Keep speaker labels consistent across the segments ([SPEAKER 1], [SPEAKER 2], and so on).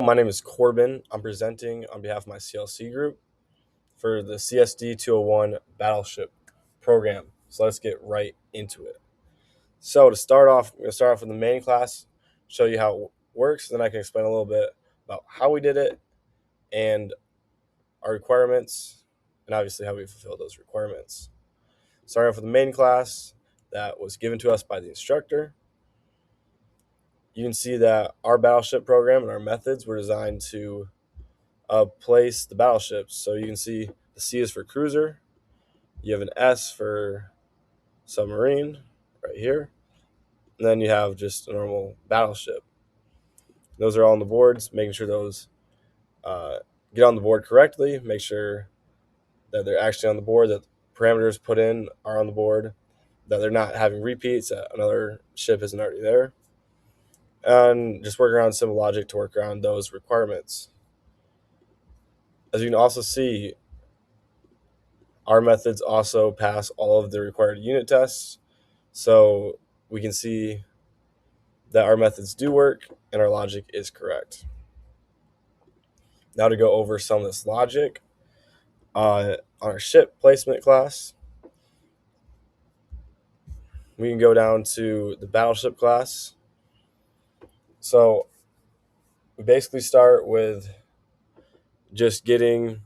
[SPEAKER 1] My name is Corbin. I'm presenting on behalf of my CLC group for the CSD 201 Battleship program. So let's get right into it. So to start off, we're going to start off with the main class, show you how it works, then I can explain a little bit about how we did it and our requirements, and obviously how we fulfill those requirements. Starting off with the main class that was given to us by the instructor. You can see that our battleship program and our methods were designed to place the battleships. So you can see the C is for cruiser. You have an S for submarine right here. And then you have just a normal battleship. Those are all on the boards, making sure those get on the board correctly, make sure that they're actually on the board, that parameters put in are on the board, that they're not having repeats, that another ship isn't already there. And just work around simple logic to work around those requirements. As you can also see, our methods also pass all of the required unit tests. So we can see that our methods do work and our logic is correct. Now to go over some of this logic on our ship placement class, we can go down to the battleship class. So we basically start with just getting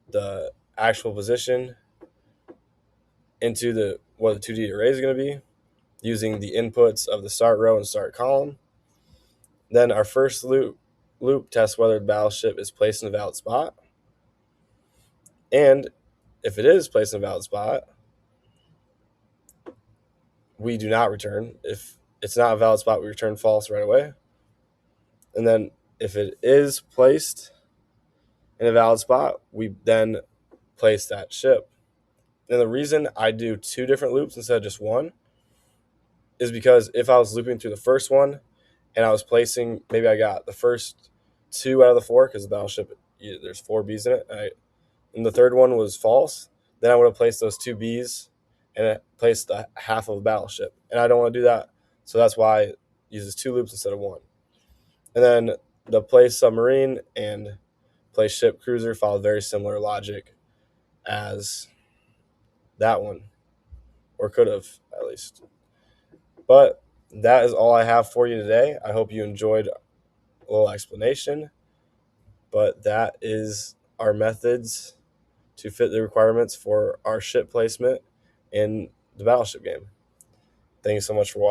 [SPEAKER 1] the actual position into what the 2D array is going to be, using the inputs of the start row and start column. Then our first loop tests whether the battleship is placed in a valid spot. And if it is placed in a valid spot, we do not return. If it's not a valid spot, we return false right away. And then if it is placed in a valid spot, we then place that ship. And the reason I do two different loops instead of just one is because if I was looping through the first one and I was placing, maybe I got the first two out of the four, because the battleship, there's four Bs in it, and the third one was false, then I would have placed those two Bs and it placed a half of a battleship. And I don't want to do that. So that's why it uses two loops instead of one. And then the place submarine and place ship cruiser follow very similar logic as that one, or could have at least. But that is all I have for you today. I hope you enjoyed a little explanation. But that is our methods to fit the requirements for our ship placement in the battleship game. Thank you so much for watching.